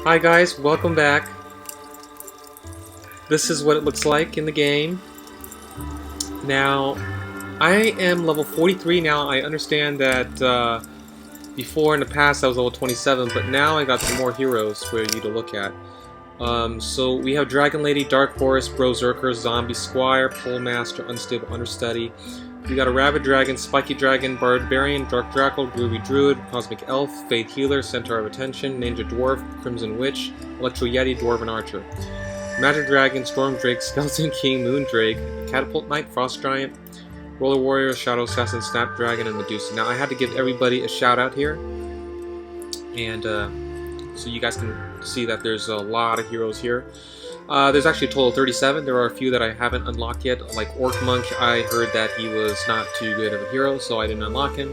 Hi guys, welcome back. This is what it looks like in the game. Now, I am level 43 now. I understand that before in the past I was level 27, but now I got some more heroes for you to look at. So we have Dragon Lady, Dark Horse, Berserker, Zombie Squire, Pole Master, Unstable Understudy. We got a Rabbit Dragon, Spiky Dragon, Barbarian, Dark Drackle, Groovy Druid, Cosmic Elf, Faith Healer, Centaur of Attention, Ninja Dwarf, Crimson Witch, Electro Yeti, Dwarven Archer. Magic Dragon, Storm Drake, Skeleton King, Moon Drake, Catapult Knight, Frost Giant, Roller Warrior, Shadow Assassin, Snapdragon, and Medusa. Now I had to give everybody a shout out here, and so you guys can see that there's a lot of heroes here. There's actually a total of 37. There are a few that I haven't unlocked yet, like Orc Monk. I heard that he was not too good of a hero, so I didn't unlock him.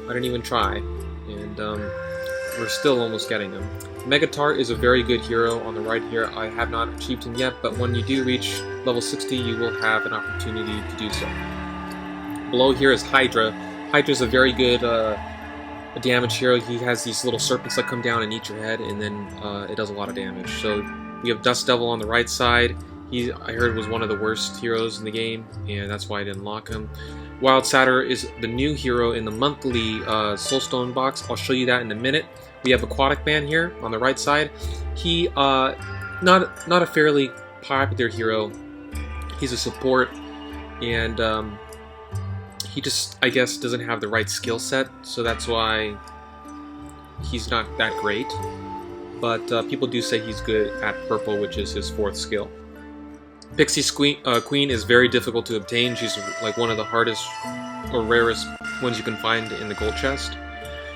I didn't even try, and we're still almost getting him. Megatar is a very good hero on the right here. I have not achieved him yet, but when you do reach level 60, you will have an opportunity to do so. Below here is Hydra. Hydra is a very good damage hero. He has these little serpents that come down and eat your head, and then it does a lot of damage. So we have Dust Devil on the right side. I heard was one of the worst heroes in the game, and that's why I didn't lock him. Wild Satyr is the new hero in the monthly Soulstone box. I'll show you that in a minute. We have Aquatic Man here on the right side. He not a fairly popular hero. He's a support, and he just, I guess, doesn't have the right skill set, so that's why he's not that great. But people do say he's good at purple, which is his 4th skill. Pixie Queen is very difficult to obtain. She's like one of the hardest or rarest ones you can find in the gold chest.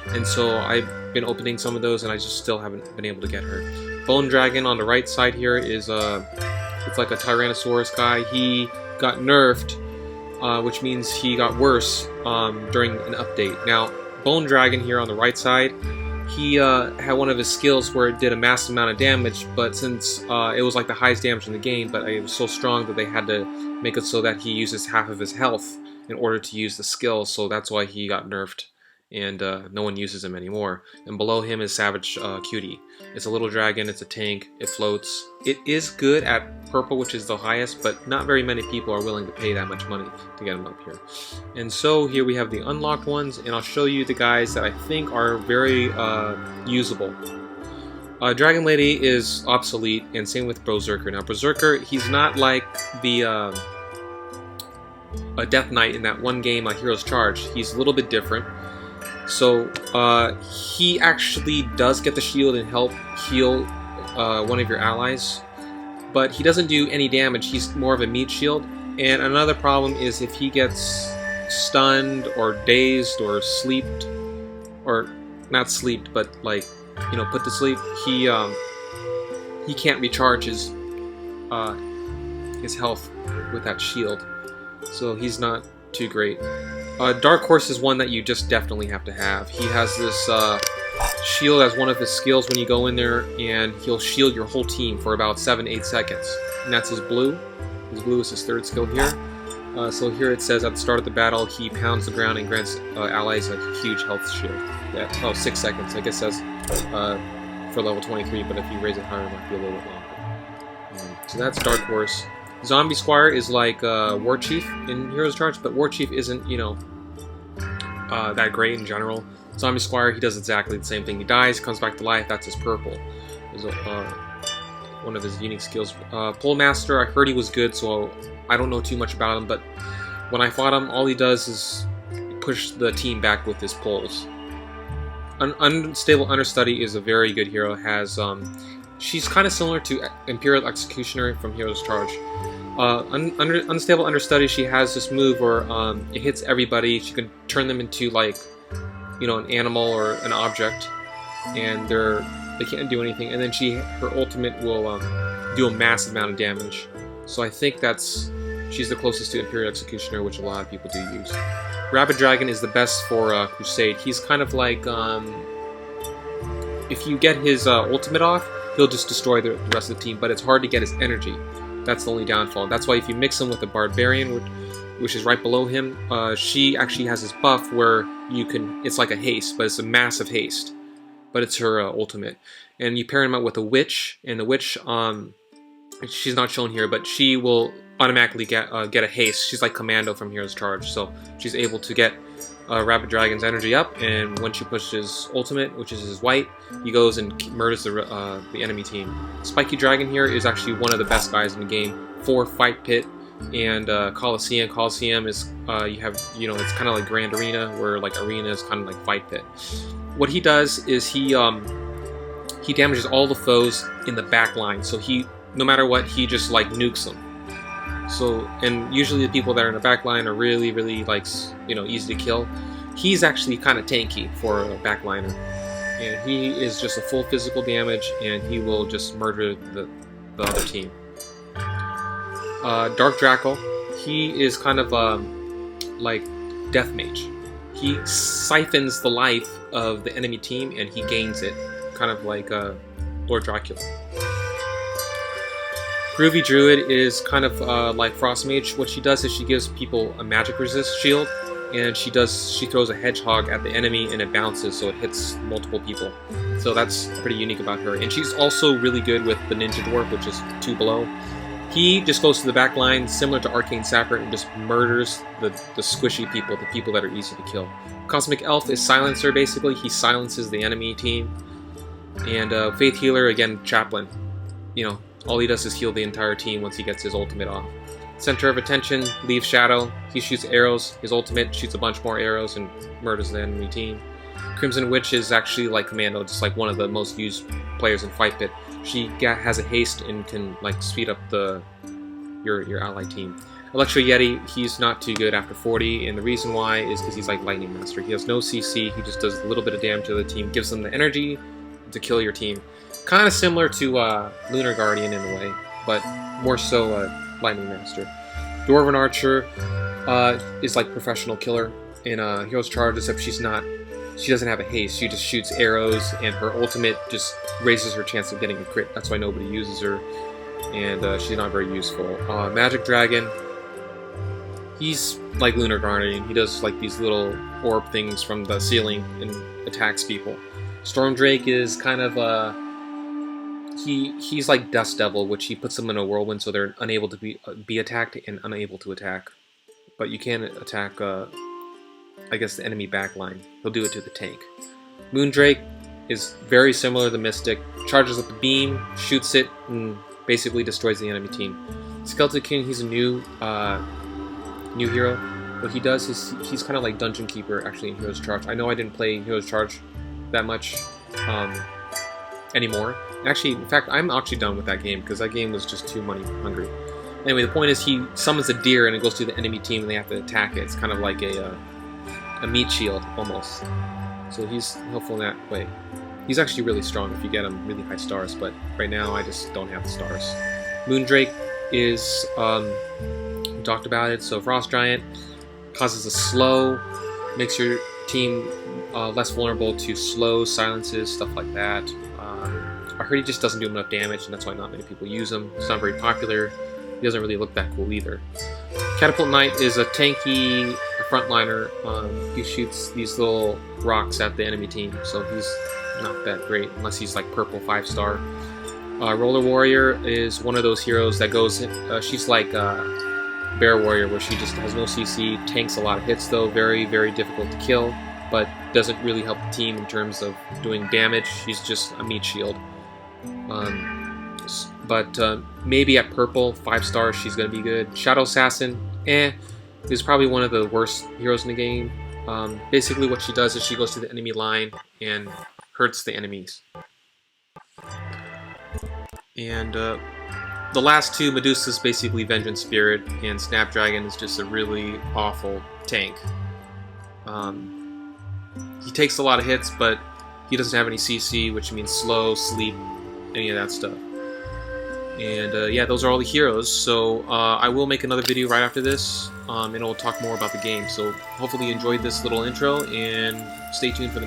And so I've been opening some of those, and I just still haven't been able to get her. Bone Dragon on the right side here is it's like a Tyrannosaurus guy. He got nerfed, which means he got worse during an update. Now, Bone Dragon here on the right side, he had one of his skills where it did a massive amount of damage, but since it was like the highest damage in the game, but it was so strong that they had to make it so that he uses half of his health in order to use the skill, so that's why he got nerfed, and no one uses him anymore. And below him is Savage Cutie. It's a little dragon, it's a tank, it floats. It is good at purple, which is the highest, but not very many people are willing to pay that much money to get them up here. And so here we have the unlocked ones, and I'll show you the guys that I think are very usable. Dragon Lady is obsolete, and same with Berserker. Now Berserker, he's not like the a Death Knight in that one game, Hero's Charge. He's a little bit different. So he actually does get the shield and help heal one of your allies, but he doesn't do any damage. He's more of a meat shield. And another problem is if he gets stunned or dazed or sleeped, or not sleeped, but like, you know, put to sleep, he can't recharge his health with that shield, so he's not too great. Dark Horse is one that you just definitely have to have. He has this shield as one of his skills when you go in there, and he'll shield your whole team for about 7-8 seconds. And that's his blue. His blue is his 3rd skill here. So here it says at the start of the battle, he pounds the ground and grants allies a huge health shield. Yeah, 6 seconds. I guess that's for level 23, but if you raise it higher, it might be a little bit longer. So that's Dark Horse. Zombie Squire is like War Chief in Hero's Charge, but War Chief isn't, you know, that great in general. Zombie Squire, he does exactly the same thing. He dies, comes back to life. That's his purple. Is one of his unique skills. Pole Master, I heard he was good, so I don't know too much about him, but when I fought him, all he does is push the team back with his poles. Unstable Understudy is a very good hero. Has she's kind of similar to Imperial Executioner from Hero's Charge. Unstable Understudy, she has this move where it hits everybody. She can turn them into, like, you know, an animal or an object, and they can't do anything. And then her ultimate will do a massive amount of damage. So I think she's the closest to Imperial Executioner, which a lot of people do use. Rabbit Dragon is the best for Crusade. He's kind of like, if you get his ultimate off, he'll just destroy the rest of the team, but it's hard to get his energy. That's the only downfall. That's why if you mix him with the Barbarian, which is right below him, she actually has this buff where you can, it's like a haste, but it's a massive haste. but it's her ultimate. And you pair him up with a witch, and the witch, she's not shown here, but she will automatically get a haste. She's like Commando from Hero's Charge, so she's able to get Rapid Dragon's energy up, and when she pushes ultimate, which is his white, he goes and murders the enemy team. Spiky Dragon here is actually one of the best guys in the game for Fight Pit and Coliseum. Coliseum is it's kind of like Grand Arena, where like Arena is kind of like Fight Pit. What he does is he damages all the foes in the back line, so no matter what, he just like nukes them. So, and usually the people that are in the back line are really, really like, easy to kill. He's actually kind of tanky for a backliner, and he is just a full physical damage, and he will just murder the other team. Dark Drackle, he is kind of like Death Mage. He siphons the life of the enemy team, and he gains it, kind of like Lord Dracula. Groovy Druid is kind of like Frost Mage. What she does is she gives people a magic resist shield, and she throws a hedgehog at the enemy and it bounces, so it hits multiple people. So that's pretty unique about her. And she's also really good with the Ninja Dwarf, which is 2 below. He just goes to the back line, similar to Arcane Sapper, and just murders the squishy people, the people that are easy to kill. Cosmic Elf is Silencer, basically. He silences the enemy team. And Faith Healer, again, Chaplain. All he does is heal the entire team once he gets his ultimate off. Center of Attention, Leave Shadow. He shoots arrows. His ultimate shoots a bunch more arrows and murders the enemy team. Crimson Witch is actually like Commando, just like one of the most used players in Fight Pit. She has a haste and can like speed up your ally team. Electro Yeti, he's not too good after 40, and the reason why is because he's like Lightning Master. He has no CC, he just does a little bit of damage to the team, gives them the energy to kill your team. Kind of similar to Lunar Guardian in a way, but more so Lightning Master. Dwarven Archer is like Professional Killer in Hero's Charge, except she doesn't have a haste. She just shoots arrows, and her ultimate just raises her chance of getting a crit. That's why nobody uses her, and she's not very useful. Magic Dragon, he's like Lunar Guardian. He does like these little orb things from the ceiling and attacks people. Storm Drake is kind of he's like Dust Devil, which he puts them in a whirlwind so they're unable to be attacked and unable to attack. But you can attack, I guess, the enemy backline. He'll do it to the tank. Moondrake is very similar to Mystic. Charges up a beam, shoots it, and basically destroys the enemy team. Skeleton King, he's a new hero. What he does is he's kind of like Dungeon Keeper, actually, in Hero's Charge. I know I didn't play Hero's Charge that much anymore. Actually, in fact, I'm actually done with that game because that game was just too money hungry. Anyway, the point is he summons a deer and it goes to the enemy team and they have to attack it. It's kind of like a meat shield almost. So he's helpful in that way. He's actually really strong if you get him really high stars, but right now I just don't have the stars. Moondrake is we talked about it. So Frost Giant causes a slow, makes your team less vulnerable to slow, silences, stuff like that. I heard he just doesn't do enough damage, and that's why not many people use him. It's not very popular. He doesn't really look that cool either. Catapult Knight is a tanky frontliner. He shoots these little rocks at the enemy team, so he's not that great unless he's like purple 5-star. Roller Warrior is one of those heroes that goes in, she's like Bear Warrior, where she just has no CC, tanks a lot of hits though, very, very difficult to kill, but doesn't really help the team in terms of doing damage. She's just a meat shield. But maybe at purple, 5-star, she's going to be good. Shadow Assassin, is probably one of the worst heroes in the game. Basically what she does is she goes to the enemy line and hurts the enemies. And the last two, Medusa's basically Vengeance Spirit, and Snapdragon is just a really awful tank. He takes a lot of hits, but he doesn't have any CC, which means slow, sleep, any of that stuff. And yeah, those are all the heroes. So I will make another video right after this, and I'll talk more about the game. So hopefully you enjoyed this little intro, and stay tuned for the